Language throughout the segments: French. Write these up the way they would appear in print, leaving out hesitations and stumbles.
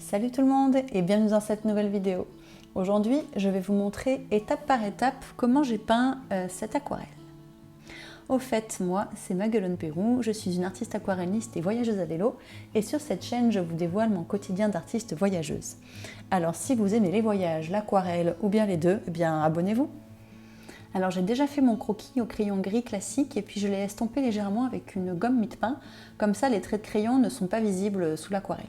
Salut tout le monde et bienvenue dans cette nouvelle vidéo. Aujourd'hui, je vais vous montrer étape par étape comment j'ai peint cette aquarelle. Au fait, moi, c'est Maguelone Pérou, je suis une artiste aquarelliste et voyageuse à vélo et sur cette chaîne, je vous dévoile mon quotidien d'artiste voyageuse. Alors si vous aimez les voyages, l'aquarelle ou bien les deux, eh bien abonnez-vous. Alors j'ai déjà fait mon croquis au crayon gris classique et puis je l'ai estompé légèrement avec une gomme mie-de-pain, comme ça les traits de crayon ne sont pas visibles sous l'aquarelle.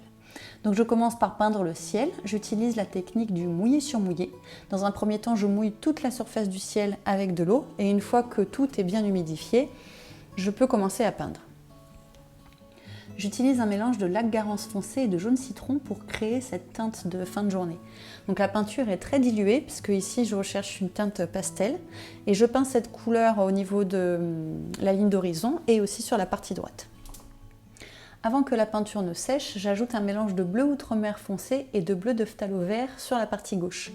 Donc je commence par peindre le ciel, j'utilise la technique du mouillé sur mouillé. Dans un premier temps, je mouille toute la surface du ciel avec de l'eau et une fois que tout est bien humidifié, je peux commencer à peindre. J'utilise un mélange de lac Garance foncé et de jaune citron pour créer cette teinte de fin de journée. Donc la peinture est très diluée puisque ici je recherche une teinte pastel et je peins cette couleur au niveau de la ligne d'horizon et aussi sur la partie droite. Avant que la peinture ne sèche, j'ajoute un mélange de bleu outremer foncé et de bleu de phthalo vert sur la partie gauche.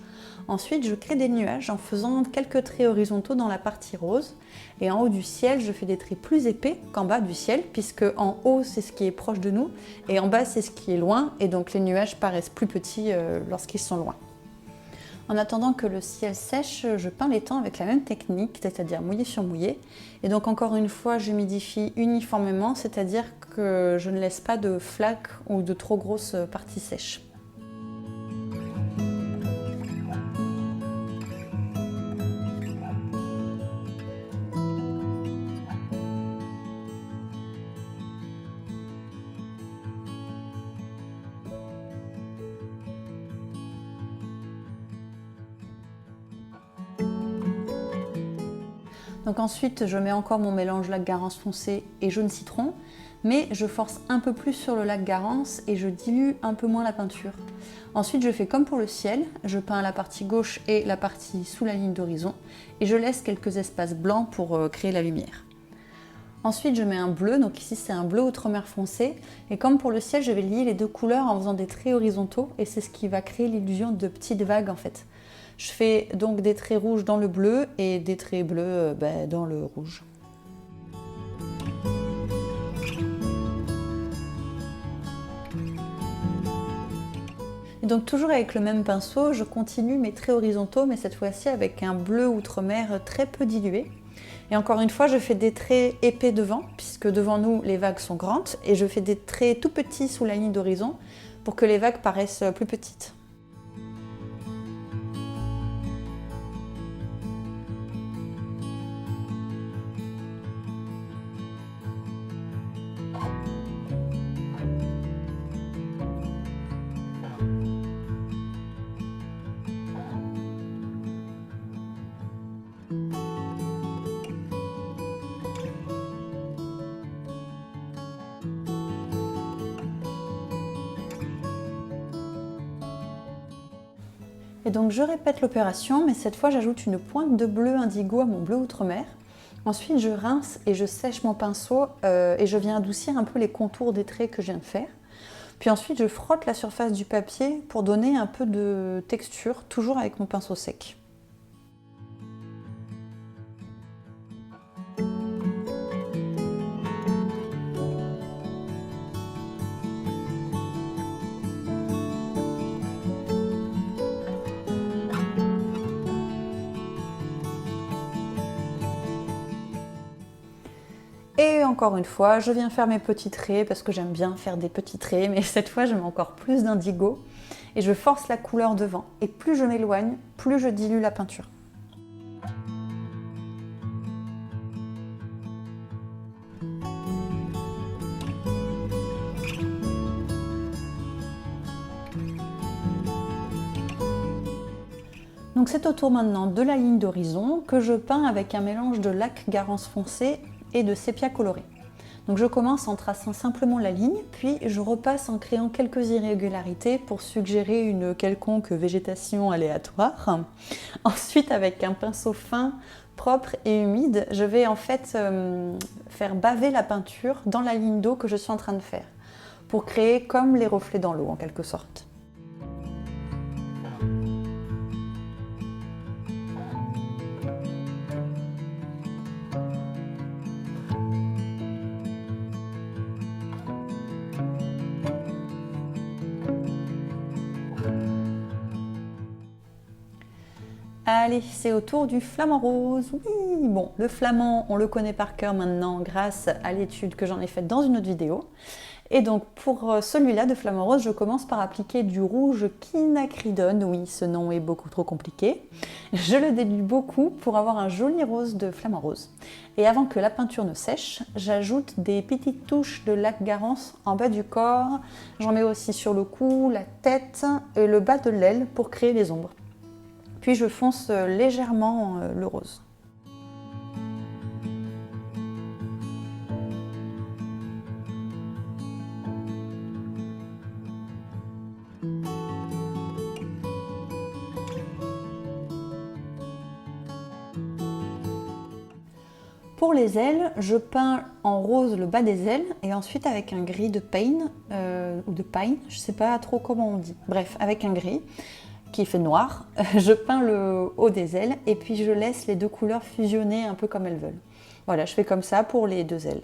Ensuite, je crée des nuages en faisant quelques traits horizontaux dans la partie rose. Et en haut du ciel, je fais des traits plus épais qu'en bas du ciel, puisque en haut, c'est ce qui est proche de nous, et en bas, c'est ce qui est loin, et donc les nuages paraissent plus petits lorsqu'ils sont loin. En attendant que le ciel sèche, je peins les temps avec la même technique, c'est-à-dire mouillé sur mouillé. Et donc encore une fois, j'humidifie uniformément, c'est-à-dire que je ne laisse pas de flaques ou de trop grosses parties sèches. Donc ensuite, je mets encore mon mélange lac Garance foncé et jaune citron, mais je force un peu plus sur le lac Garance et je dilue un peu moins la peinture. Ensuite, je fais comme pour le ciel, je peins la partie gauche et la partie sous la ligne d'horizon et je laisse quelques espaces blancs pour créer la lumière. Ensuite, je mets un bleu, donc ici c'est un bleu outremer foncé, et comme pour le ciel, je vais lier les deux couleurs en faisant des traits horizontaux et c'est ce qui va créer l'illusion de petites vagues en fait. Je fais donc des traits rouges dans le bleu et des traits bleus dans le rouge. Et donc toujours avec le même pinceau, je continue mes traits horizontaux, mais cette fois-ci avec un bleu outremer très peu dilué. Et encore une fois, je fais des traits épais devant, puisque devant nous, les vagues sont grandes, et je fais des traits tout petits sous la ligne d'horizon pour que les vagues paraissent plus petites. Et donc je répète l'opération, mais cette fois j'ajoute une pointe de bleu indigo à mon bleu outremer. Ensuite je rince et je sèche mon pinceau et je viens adoucir un peu les contours des traits que je viens de faire. Puis ensuite je frotte la surface du papier pour donner un peu de texture, toujours avec mon pinceau sec. Et encore une fois, je viens faire mes petits traits parce que j'aime bien faire des petits traits, mais cette fois je mets encore plus d'indigo et je force la couleur devant. Et plus je m'éloigne, plus je dilue la peinture. Donc c'est au tour maintenant de la ligne d'horizon que je peins avec un mélange de lac Garance foncé et de sépia coloré. Donc je commence en traçant simplement la ligne, puis je repasse en créant quelques irrégularités pour suggérer une quelconque végétation aléatoire. Ensuite, avec un pinceau fin, propre et humide, je vais en fait faire baver la peinture dans la ligne d'eau que je suis en train de faire, pour créer comme les reflets dans l'eau en quelque sorte. Allez, c'est au tour du flamant rose. Oui, bon, le flamant, on le connaît par cœur maintenant grâce à l'étude que j'en ai faite dans une autre vidéo. Et donc pour celui-là de flamant rose, je commence par appliquer du rouge quinacridone. Oui, ce nom est beaucoup trop compliqué. Je le dilue beaucoup pour avoir un joli rose de flamant rose. Et avant que la peinture ne sèche, j'ajoute des petites touches de lac Garance en bas du corps. J'en mets aussi sur le cou, la tête et le bas de l'aile pour créer les ombres. Puis je fonce légèrement le rose. Pour les ailes, je peins en rose le bas des ailes et ensuite avec un gris de pine, ou de pine, je sais pas trop comment on dit. Bref, avec un gris qui fait noir, je peins le haut des ailes et puis je laisse les deux couleurs fusionner un peu comme elles veulent. Voilà, je fais comme ça pour les deux ailes.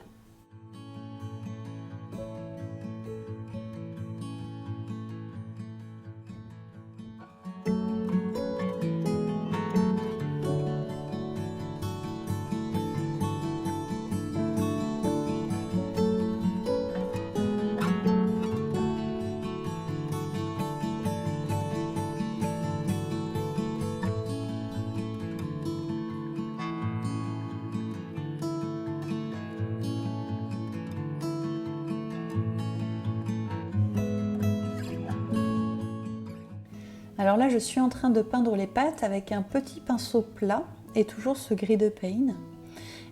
Alors là, je suis en train de peindre les pattes avec un petit pinceau plat et toujours ce gris de pain.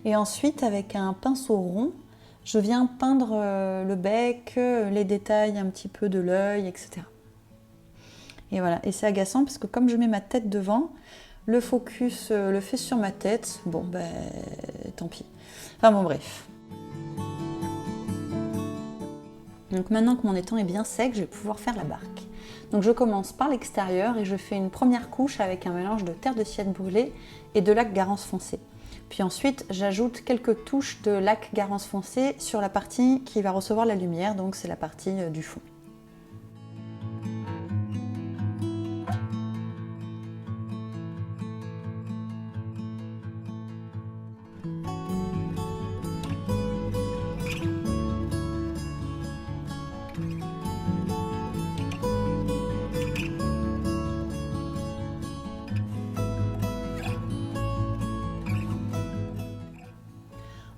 Et ensuite, avec un pinceau rond, je viens peindre le bec, les détails un petit peu de l'œil, etc. Et voilà, et c'est agaçant parce que comme je mets ma tête devant, le focus le fait sur ma tête. Bon, ben, tant pis. Enfin bon, bref. Donc maintenant que mon étang est bien sec, je vais pouvoir faire la barque. Donc je commence par l'extérieur et je fais une première couche avec un mélange de terre de sienne brûlée et de lac Garance foncé. Puis ensuite, j'ajoute quelques touches de lac Garance foncé sur la partie qui va recevoir la lumière, donc c'est la partie du fond.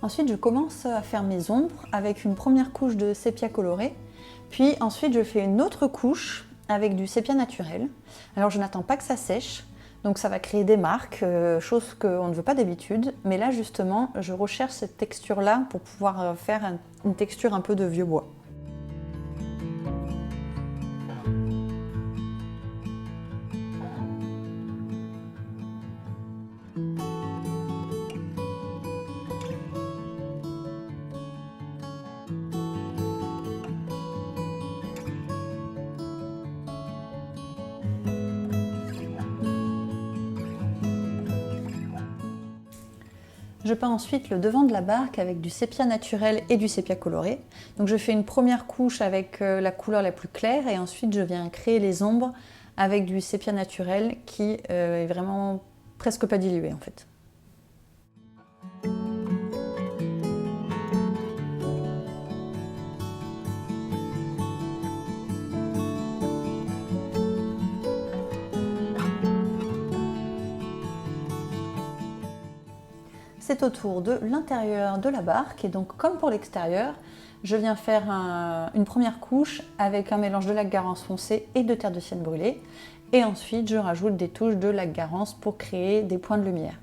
Ensuite, je commence à faire mes ombres avec une première couche de sépia coloré, puis ensuite je fais une autre couche avec du sépia naturel. Alors je n'attends pas que ça sèche, donc ça va créer des marques, chose qu'on ne veut pas d'habitude, mais là justement je recherche cette texture-là pour pouvoir faire une texture un peu de vieux bois. Je peins ensuite le devant de la barque avec du sépia naturel et du sépia coloré. Donc je fais une première couche avec la couleur la plus claire et ensuite je viens créer les ombres avec du sépia naturel qui est vraiment presque pas dilué en fait. C'est au tour de l'intérieur de la barque et donc comme pour l'extérieur, je viens faire une première couche avec un mélange de lac Garance foncé et de terre de sienne brûlée et ensuite je rajoute des touches de lac Garance pour créer des points de lumière.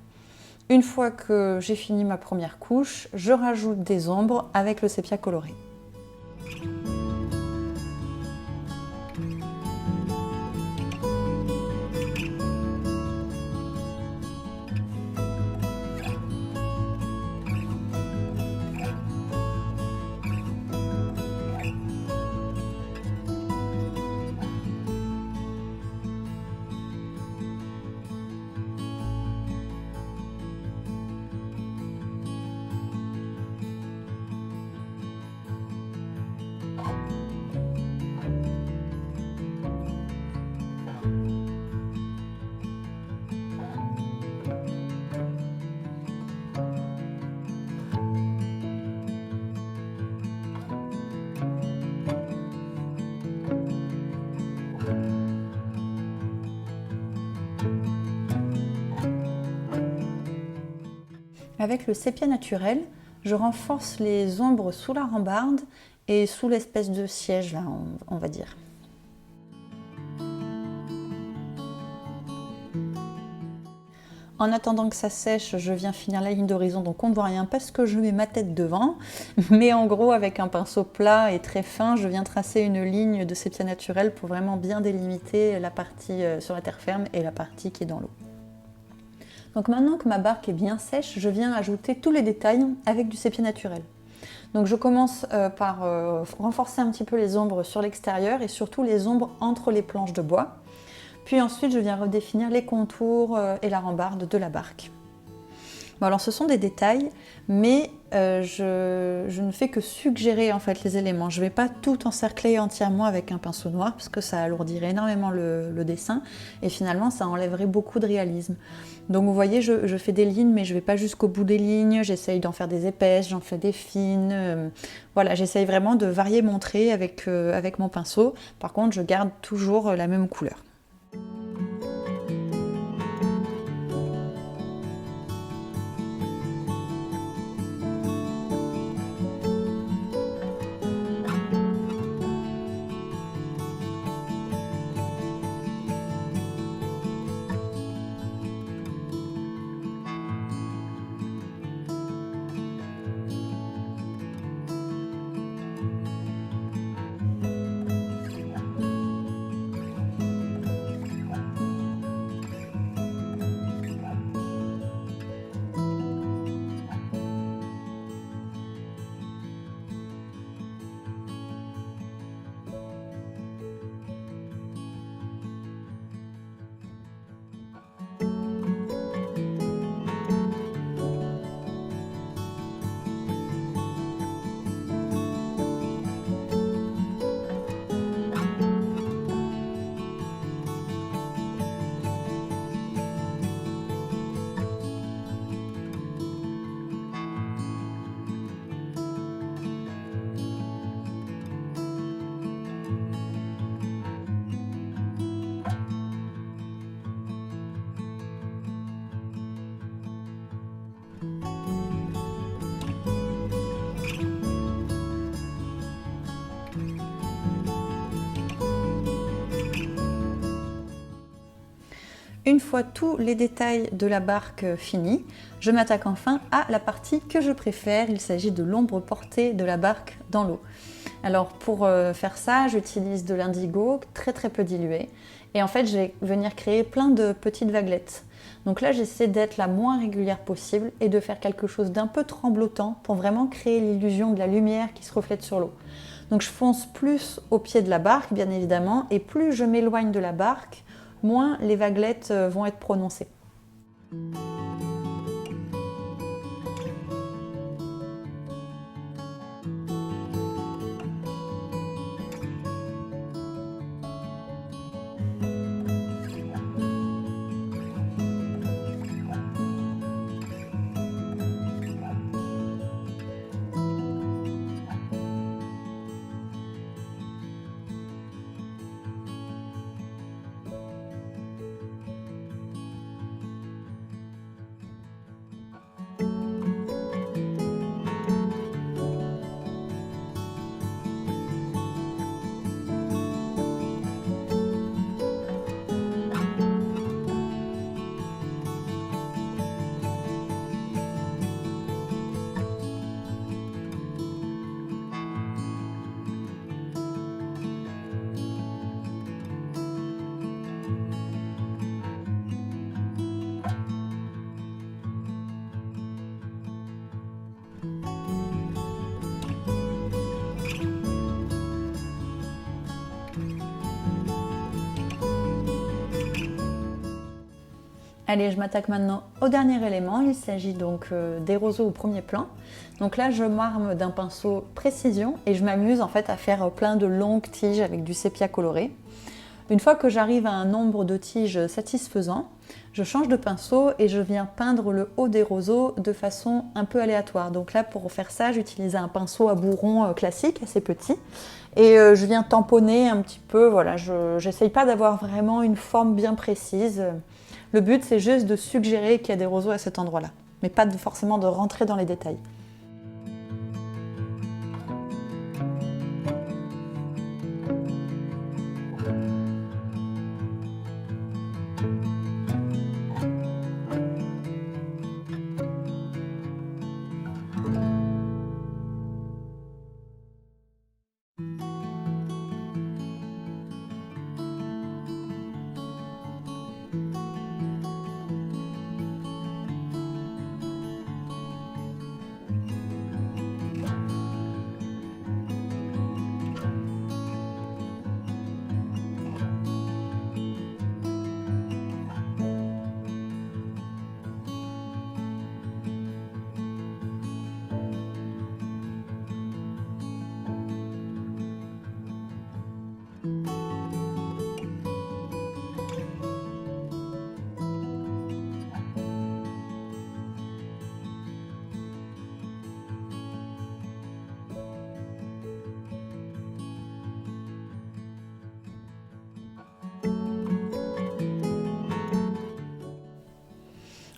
Une fois que j'ai fini ma première couche, je rajoute des ombres avec le sépia coloré. Avec le sépia naturel, je renforce les ombres sous la rambarde et sous l'espèce de siège là, on va dire. En attendant que ça sèche, je viens finir la ligne d'horizon, donc on ne voit rien parce que je mets ma tête devant. Mais en gros, avec un pinceau plat et très fin, je viens tracer une ligne de sépia naturel pour vraiment bien délimiter la partie sur la terre ferme et la partie qui est dans l'eau. Donc maintenant que ma barque est bien sèche, je viens ajouter tous les détails avec du sépia naturel. Donc je commence par renforcer un petit peu les ombres sur l'extérieur et surtout les ombres entre les planches de bois. Puis ensuite, je viens redéfinir les contours et la rambarde de la barque. Bon, alors ce sont des détails, mais je ne fais que suggérer en fait les éléments. Je ne vais pas tout encercler entièrement avec un pinceau noir parce que ça alourdirait énormément le dessin et finalement ça enlèverait beaucoup de réalisme. Donc vous voyez, je fais des lignes, mais je ne vais pas jusqu'au bout des lignes. J'essaye d'en faire des épaisses, j'en fais des fines. Voilà, j'essaye vraiment de varier mon trait avec mon pinceau. Par contre, je garde toujours la même couleur. Une fois tous les détails de la barque finis, je m'attaque enfin à la partie que je préfère. Il s'agit de l'ombre portée de la barque dans l'eau. Alors pour faire ça, j'utilise de l'indigo très peu dilué. Et en fait, je vais venir créer plein de petites vaguelettes. Donc là, j'essaie d'être la moins régulière possible et de faire quelque chose d'un peu tremblotant pour vraiment créer l'illusion de la lumière qui se reflète sur l'eau. Donc je fonce plus au pied de la barque, bien évidemment, et plus je m'éloigne de la barque, moins les vaguelettes vont être prononcées. Allez, je m'attaque maintenant au dernier élément, il s'agit donc des roseaux au premier plan. Donc là, je m'arme d'un pinceau précision et je m'amuse en fait à faire plein de longues tiges avec du sépia coloré. Une fois que j'arrive à un nombre de tiges satisfaisant, je change de pinceau et je viens peindre le haut des roseaux de façon un peu aléatoire. Donc là, pour faire ça, j'utilise un pinceau à bourron classique, assez petit. Et je viens tamponner un petit peu, voilà, j'essaye pas d'avoir vraiment une forme bien précise. Le but, c'est juste de suggérer qu'il y a des roseaux à cet endroit-là. mais pas forcément de rentrer dans les détails.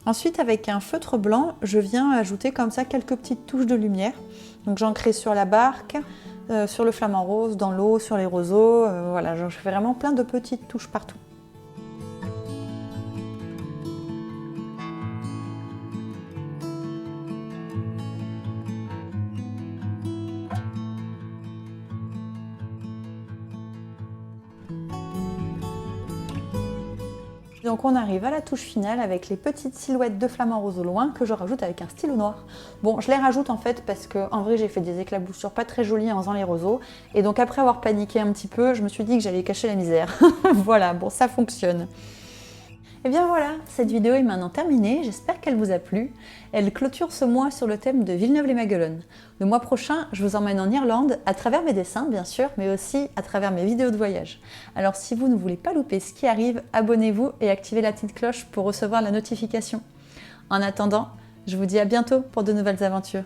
Ensuite, avec un feutre blanc, je viens ajouter comme ça quelques petites touches de lumière. Donc j'en crée sur la barque, sur le flamant rose, dans l'eau, sur les roseaux. Voilà, je fais vraiment plein de petites touches partout. Donc on arrive à la touche finale avec les petites silhouettes de flamant rose au loin que je rajoute avec un stylo noir. Bon, je les rajoute en fait parce que en vrai j'ai fait des éclaboussures pas très jolies en faisant les roseaux. Et donc après avoir paniqué un petit peu, je me suis dit que j'allais cacher la misère. Voilà, bon ça fonctionne. Et bien voilà, cette vidéo est maintenant terminée, j'espère qu'elle vous a plu. Elle clôture ce mois sur le thème de Villeneuve-les-Maguelones. Le mois prochain, je vous emmène en Irlande, à travers mes dessins bien sûr, mais aussi à travers mes vidéos de voyage. Alors si vous ne voulez pas louper ce qui arrive, abonnez-vous et activez la petite cloche pour recevoir la notification. En attendant, je vous dis à bientôt pour de nouvelles aventures.